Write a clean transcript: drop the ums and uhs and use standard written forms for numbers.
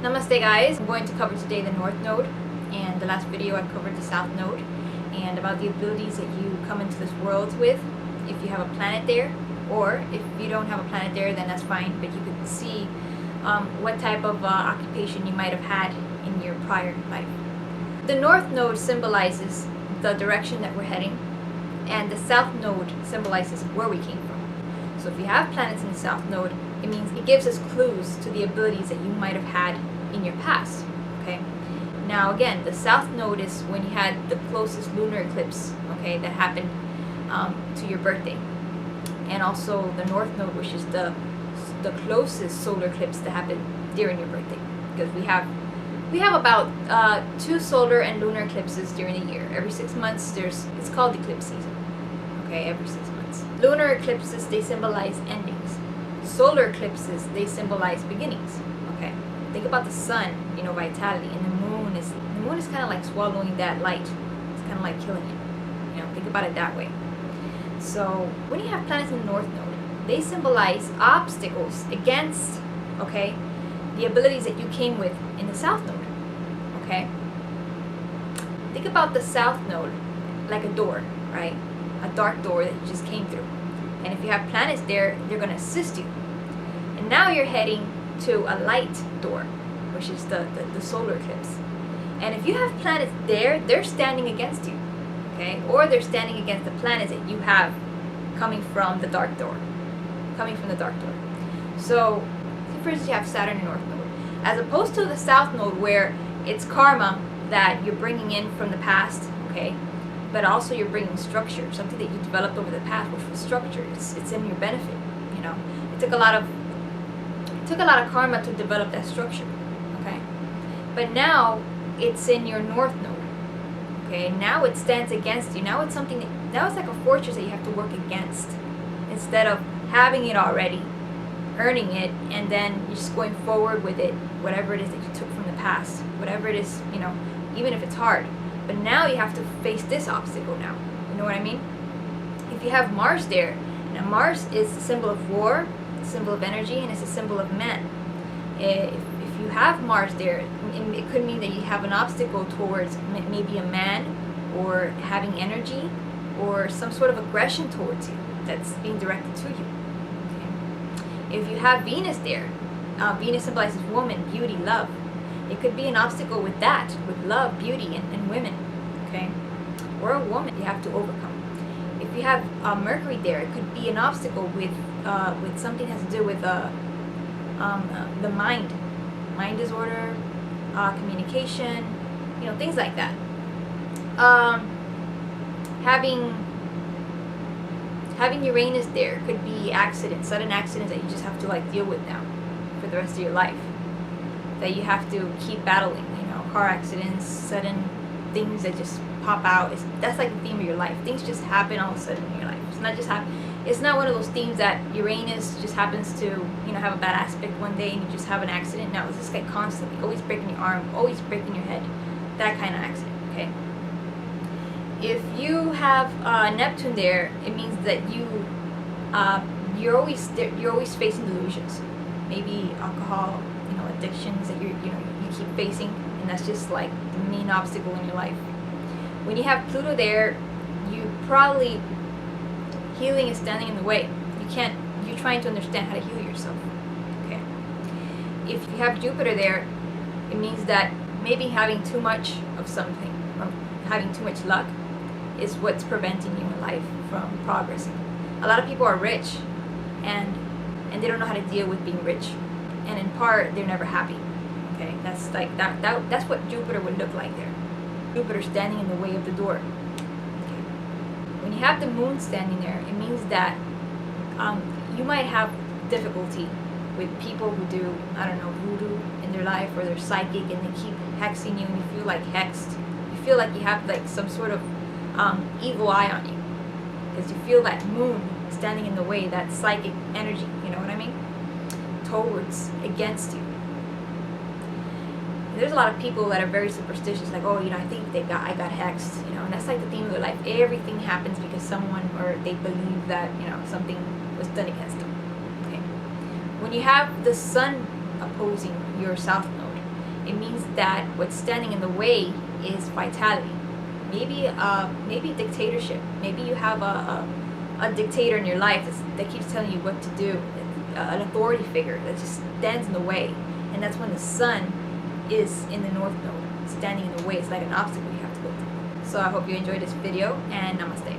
Namaste guys, I'm going to cover today the North Node, and the last video I covered the South Node and about the abilities that you come into this world with if you have a planet there, or if you don't have a planet there then that's fine, but you could see what type of occupation you might have had in your prior life. The North Node symbolizes the direction that we're heading, and the South Node symbolizes where we came from. So if you have planets in the South Node, it means it gives us clues to the abilities that you might have had in your past. Okay. Now again, the South Node is when you had the closest lunar eclipse, okay, that happened to your birthday, and also the North Node, which is the closest solar eclipse that happened during your birthday, because we have about 2 solar and lunar eclipses during the year. Every 6 months it's called eclipse season. Okay, every 6 months. Lunar eclipses, they symbolize endings. Solar eclipses, they symbolize beginnings. Okay, think about the sun, vitality, and the moon is kind of like swallowing that light. It's kind of like killing it. Think about it that way. So when you have planets in the North Node, they symbolize obstacles against, okay, the abilities that you came with in the South Node. Okay, think about the South Node like a door, right? A dark door that you just came through. And if you have planets there, they're going to assist you. And now you're heading to a light door, which is the solar eclipse. And if you have planets there, they're standing against you, okay? Or they're standing against the planets that you have coming from the dark door. So, for instance, you have Saturn and North Node. As opposed to the South Node, where it's karma that you're bringing in from the past, okay? But also you're bringing structure, something that you developed over the past, which was structure. It's in your benefit. It took a lot of karma to develop that structure. Okay, but now it's in your North Node. Okay, now it stands against you. Now it's like a fortress that you have to work against, instead of having it already, earning it, and then you're just going forward with it, whatever it is that you took from the past, whatever it is, even if it's hard. But now you have to face this obstacle now. You know what I mean? If you have Mars there, now Mars is a symbol of war, a symbol of energy, and it's a symbol of man. If you have Mars there, it could mean that you have an obstacle towards maybe a man, or having energy, or some sort of aggression towards you that's being directed to you. Okay? If you have Venus there, Venus symbolizes woman, beauty, love. It could be an obstacle with that, with love, beauty, and women, okay? Or a woman you have to overcome. If you have Mercury there, it could be an obstacle with something that has to do with the mind disorder, communication, things like that. Having Uranus there could be sudden accidents that you just have to deal with now for the rest of your life, that you have to keep battling, car accidents, sudden things that just pop out. That's like the theme of your life. Things just happen all of a sudden in your life. It's not one of those themes that Uranus just happens to, have a bad aspect one day and you just have an accident. No, it's just like constantly, always breaking your arm, always breaking your head. That kind of accident, okay? If you have Neptune there, it means that you're always facing delusions. Maybe alcohol, addictions that you keep facing, and that's just like the main obstacle in your life. When you have Pluto there, healing is standing in the way. You're trying to understand how to heal yourself. Okay. If you have Jupiter there, it means that maybe having too much of something, or having too much luck, is what's preventing you in life from progressing. A lot of people are rich, and they don't know how to deal with being rich. And in part, they're never happy. Okay, that's like that's what Jupiter would look like there. Jupiter standing in the way of the door. Okay. When you have the moon standing there, it means that you might have difficulty with people who do, voodoo in their life, or they're psychic and they keep hexing you, and you feel like hexed. You feel like you have like some sort of evil eye on you, because you feel that moon standing in the way, that psychic energy. You know what I mean? Towards, against you. There's a lot of people that are very superstitious, like, I think I got hexed, and that's like the theme of their life. Everything happens because someone, or they believe that, something was done against them. Okay. When you have the sun opposing your South Node, it means that what's standing in the way is vitality. Maybe dictatorship. Maybe you have a dictator in your life that keeps telling you what to do, an authority figure that just stands in the way. And that's when the sun is in the north node, standing in the way. It's like an obstacle you have to go through. So I hope you enjoyed this video, and namaste.